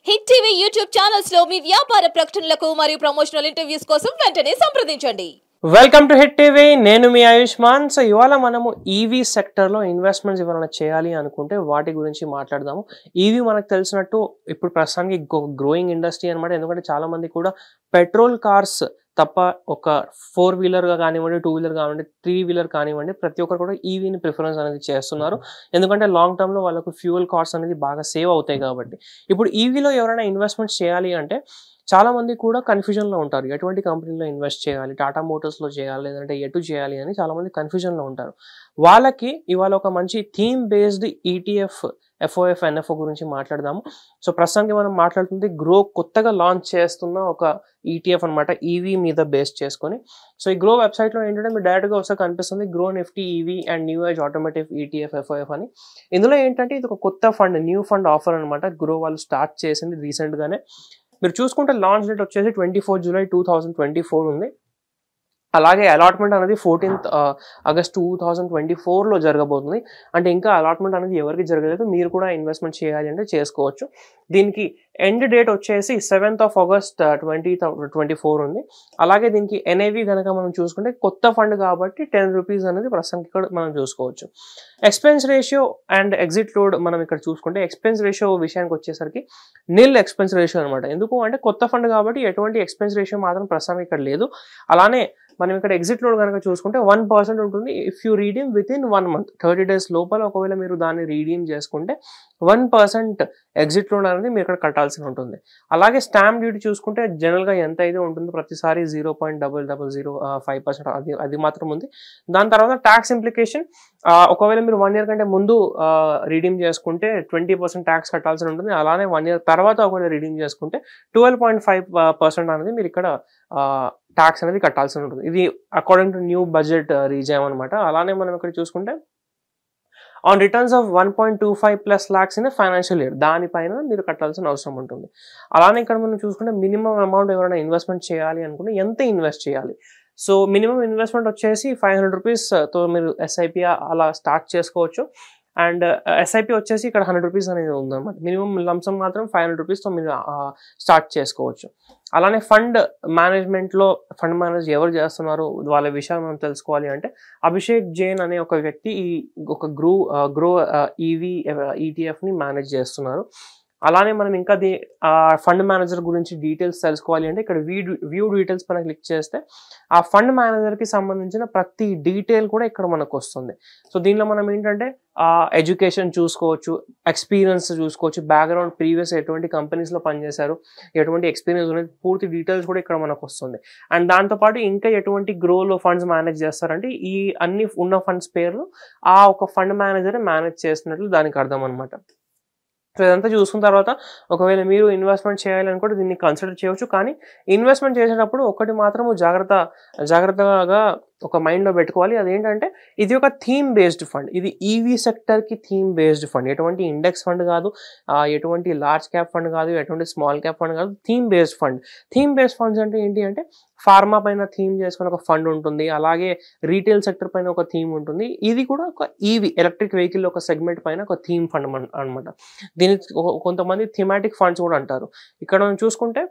Hit TV YouTube channels లో మీ వ్యాపార ప్రకటనలకు మరియు ప్రమోషనల్ ఇంటర్వ్యూస్ కోసం వెంటనే సంప్రదించండి. Welcome to hit TV. నేను మీ ఆయుష్మాన్. సో ఇవాళ మనము ఈవీ సెక్టర్లో ఇన్వెస్ట్మెంట్స్ ఎవరైనా చేయాలి అనుకుంటే వాటి గురించి మాట్లాడదాము. ఈవీ మనకు తెలిసినట్టు ఇప్పుడు ప్రస్తుతానికి గ్రోయింగ్ ఇండస్ట్రీ అనమాట. ఎందుకంటే చాలా మంది కూడా పెట్రోల్ కార్స్ తప్ప ఒక 4 వీలర్గా కానివ్వండి, 2 వీలర్ కానివ్వండి, 3 వీలర్ కానివ్వండి, ప్రతి ఒక్కరు కూడా ఈవీని ప్రిఫరెన్స్ అనేది చేస్తున్నారు. ఎందుకంటే లాంగ్ టర్మ్లో వాళ్ళకు ఫ్యూయల్ కాస్ట్ అనేది బాగా సేవ్ అవుతాయి కాబట్టి. ఇప్పుడు ఈవీలో ఎవరైనా ఇన్వెస్ట్మెంట్స్ చేయాలి అంటే చాలా మంది కూడా కన్ఫ్యూజన్లో ఉంటారు. ఎటువంటి కంపెనీలో ఇన్వెస్ట్ చేయాలి, టాటా మోటార్స్లో చేయాలి, లేదంటే ఎటు చేయాలి అని చాలా మంది కన్ఫ్యూజన్లో ఉంటారు. వాళ్ళకి ఇవాళ ఒక మంచి థీమ్ బేస్డ్ ఈటీఎఫ్ ఎఫ్ఓఎఫ్ ఎన్ఎఫ్ఓ గురించి మాట్లాడదాము. సో ప్రస్తుతానికి మనం మాట్లాడుతుంది గ్రో కొత్తగా లాంచ్ చేస్తున్న ఒక ఈటీఎఫ్ అనమాట, ఈవీ మీద బేస్ చేసుకొని. సో ఈ గ్రో వెబ్సైట్లో ఏంటంటే మీరు డైరెక్ట్గా వస్తే కనిపిస్తుంది Groww Nifty EV and new age automotive ETF FOF అని. ఇందులో ఏంటంటే ఇది ఒక కొత్త ఫండ్, న్యూ ఫండ్ ఆఫర్ అనమాట. గ్రో వాళ్ళు స్టార్ట్ చేసింది రీసెంట్గానే. మీరు చూసుకుంటే లాంచ్ డేట్ వచ్చేసి 24 జూలై 2024 ఉంది. అలాగే అలాట్మెంట్ అనేది 14th ఆగస్ట్ 2024లో జరగబోతుంది. అంటే ఇంకా అలాట్మెంట్ అనేది ఎవరికి జరగలేదు. మీరు కూడా ఇన్వెస్ట్మెంట్ చేయాలి అంటే చేసుకోవచ్చు. దీనికి ఎండ్ డేట్ వచ్చేసి 7th ఆగస్ట్ 2024 ఉంది. అలాగే దీనికి ఎన్ఐవి కనుక మనం చూసుకుంటే కొత్త ఫండ్ కాబట్టి 10 రూపీస్ అనేది ప్రస్తుతానికి ఇక్కడ మనం చూసుకోవచ్చు. Expense ratio and exit load మనం ఇక్కడ చూసుకుంటే ఎక్స్పెన్స్ రేషియో విషయానికి వచ్చేసరికి నిల్ ఎక్స్పెన్స్ రేషియో అనమాట. ఎందుకు అంటే కొత్త ఫండ్ కాబట్టి ఎటువంటి ఎక్స్పెన్స్ రేషియో మాత్రం ప్రస్తుతానికి ఇక్కడ లేదు. అలానే మనం ఇక్కడ ఎగ్జిట్ లోడ్ కనుక చూసుకుంటే 1% ఉంటుంది. If you redeem with in 1 month, 30 days లోపల ఒకవేళ మీరు దాన్ని రీడీమ్ చేసుకుంటే 1% ఎగ్జిట్ లోడ్ అనేది మీరు ఇక్కడ కట్టాల్సి ఉంటుంది. అలాగే స్టాంప్ డ్యూటీ చూసుకుంటే జనరల్గా ఎంత అయితే ఉంటుందో ప్రతిసారి 0.0005% అది మాత్రం ఉంది. దాని తర్వాత ట్యాక్స్ ఇంప్లికేషన్, ఒకవేళ మీరు 1 year కంటే ముందు రీడీమ్ చేసుకుంటే 20% ట్యాక్స్ కట్టాల్సి ఉంటుంది. అలానే 1 year తర్వాత ఒకవేళ రీడీమ్ చేసుకుంటే 12.5% అనేది మీరు ఇక్కడ ట్యాక్స్ అనేది కట్టాల్సి ఉంటుంది. ఇది అకార్డింగ్ టు న్యూ బడ్జెట్ రీజామ్ అనమాట. అలానే మనం ఇక్కడ చూసుకుంటే on returns of 1.25+ lakhs in financial year దానిపైన మీరు కట్టాల్సిన అవసరం ఉంటుంది. అలానే ఇక్కడ మనం చూసుకుంటే మినిమం అమౌంట్ ఎవరైనా ఇన్వెస్ట్మెంట్ చేయాలి అనుకుంటే ఎంత ఇన్వెస్ట్ చేయాలి. సో మినిమం ఇన్వెస్ట్మెంట్ వచ్చేసి 500 రూపీస్తో మీరు ఎస్ఐపి అలా స్టార్ట్ చేసుకోవచ్చు. అండ్ ఎస్ఐపి వచ్చేసి ఇక్కడ 100 రూపీస్ అనేది ఉందన్నమాట. మినిమం లంసమ్ మాత్రం 500 రూపీస్తో మీరు స్టార్ట్ చేసుకోవచ్చు. అలానే ఫండ్ మేనేజ్మెంట్లో ఫండ్ మేనేజ్ ఎవరు చేస్తున్నారు వాళ్ళ విషయాలు మనం తెలుసుకోవాలి అంటే అభిషేక్ జైన్ అనే ఒక వ్యక్తి ఈ ఒక గ్రో ఈవీ ఈటీఎఫ్ని మేనేజ్ చేస్తున్నారు. అలానే మనం ఇంకా ఫండ్ మేనేజర్ గురించి డీటెయిల్స్ తెలుసుకోవాలి అంటే ఇక్కడ వ్యూ డీటెయిల్స్ పైన క్లిక్ చేస్తే ఆ ఫండ్ మేనేజర్కి సంబంధించిన ప్రతి డీటెయిల్ కూడా ఇక్కడ మనకు వస్తుంది. సో దీనిలో మనం ఏంటంటే ఎడ్యుకేషన్ చూసుకోవచ్చు, ఎక్స్పీరియన్స్ చూసుకోవచ్చు, బ్యాక్గ్రౌండ్ ప్రీవియస్ ఎటువంటి కంపెనీస్లో పనిచేశారు, ఎటువంటి ఎక్స్పీరియన్స్ అనేది పూర్తి డీటెయిల్స్ కూడా ఇక్కడ మనకు వస్తుంది. అండ్ దాంతోపాటు ఇంకా ఎటువంటి గ్రోలో ఫండ్స్ మేనేజ్ చేస్తారంటే ఈ అన్ని ఉన్న ఫండ్స్ పేర్లు ఆ ఒక ఫండ్ మేనేజరే మేనేజ్ చేస్తున్నట్లు దానికి అర్థం అనమాట. సో ఇదంతా చూసుకున్న తర్వాత ఒకవేళ మీరు ఇన్వెస్ట్మెంట్ చేయాలనుకుంటే దీన్ని కన్సిడర్ చేయవచ్చు. కానీ ఇన్వెస్ట్మెంట్ చేసేటప్పుడు ఒకటి మాత్రము జాగ్రత్తగా ఒక మైండ్లో పెట్టుకోవాలి. అదేంటంటే ఇది ఒక థీమ్ బేస్డ్ ఫండ్. ఇది ఈవీ సెక్టర్కి థీమ్ బేస్డ్ ఫండ్. ఎటువంటి ఇండెక్స్ ఫండ్ కాదు, ఎటువంటి లార్జ్ క్యాప్ ఫండ్ కాదు, ఎటువంటి స్మాల్ క్యాప్ ఫండ్ కాదు, theme based fund. Theme based funds అంటే ఏంటి అంటే ఫార్మా పైన థీమ్ చేసుకుని ఒక ఫండ్ ఉంటుంది. అలాగే రీటైల్ సెక్టర్ పైన ఒక థీమ్ ఉంటుంది. ఇది కూడా ఒక ఈవీ ఎలక్ట్రిక్ వెహికల్ ఒక సెగ్మెంట్ పైన ఒక థీమ్ ఫండ్ అనమాట. దీన్ని కొంతమంది థీమాటిక్ ఫండ్స్ కూడా అంటారు. ఇక్కడ మనం చూసుకుంటే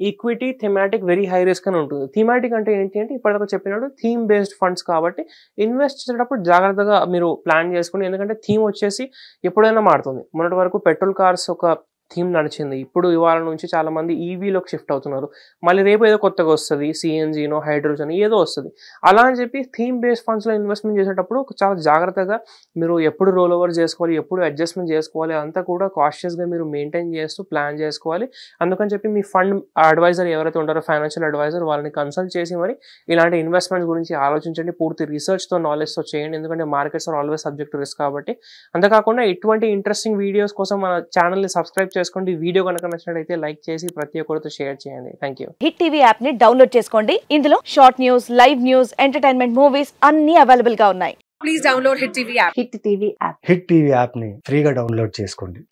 equity, thematic, very high risk అని ఉంటుంది. థీమాటిక్ అంటే ఏంటి అంటే ఇప్పటిదాకా చెప్పినట్టు థీమ్ బేస్డ్ ఫండ్స్ కాబట్టి ఇన్వెస్ట్ చేసేటప్పుడు జాగ్రత్తగా మీరు ప్లాన్ చేసుకోండి. ఎందుకంటే థీమ్ వచ్చేసి ఎప్పుడైనా మారుతుంది. మొన్నటి వరకు పెట్రోల్ కార్స్ ఒక థీమ్ నడిచింది. ఇప్పుడు ఇవాళ నుంచి చాలా మంది ఈవీలోకి షిఫ్ట్ అవుతున్నారు. మళ్ళీ రేపు ఏదో కొత్తగా వస్తుంది, సిఎన్జీనో హైడ్రోజన్ ఏదో వస్తుంది. అలా అని చెప్పి థీమ్ బేస్డ్ ఫండ్స్లో ఇన్వెస్ట్మెంట్ చేసేటప్పుడు చాలా జాగ్రత్తగా మీరు ఎప్పుడు రోల్ ఓవర్ చేసుకోవాలి, ఎప్పుడు అడ్జస్ట్మెంట్ చేసుకోవాలి, అంతా కూడా కాషియస్గా మీరు మెయింటైన్ చేస్తూ ప్లాన్ చేసుకోవాలి. అందుకని చెప్పి మీ ఫండ్ అడ్వైజర్ ఎవరైతే ఉంటారో ఫైనాన్షియల్ అడ్వైజర్ వాళ్ళని కన్సల్ట్ చేసి మరి ఇలాంటి ఇన్వెస్ట్మెంట్స్ గురించి ఆలోచించండి. పూర్తి రీసెర్చ్తో నాలెడ్జ్తో చేయండి. ఎందుకంటే markets are always subject to risk కాబట్టి. అంతేకాకుండా ఇటువంటి ఇంట్రెస్టింగ్ వీడియోస్ కోసం మన ఛానల్ని సబ్స్క్రైబ్ చేసుకోండి. వీడియో కనుక నచ్చినట్లయితే లైక్ చేసి ప్రతి ఒక్కరితో షేర్ చేయండి. Thank you. Hit TV app ని డౌన్లోడ్ చేసుకోండి. ఇందులో short news, live news, entertainment movies అన్ని అవైలబుల్ గా ఉన్నాయి. Please download hit TV app. Hit TV app ని ఫ్రీగా డౌన్లోడ్ చేసుకోండి.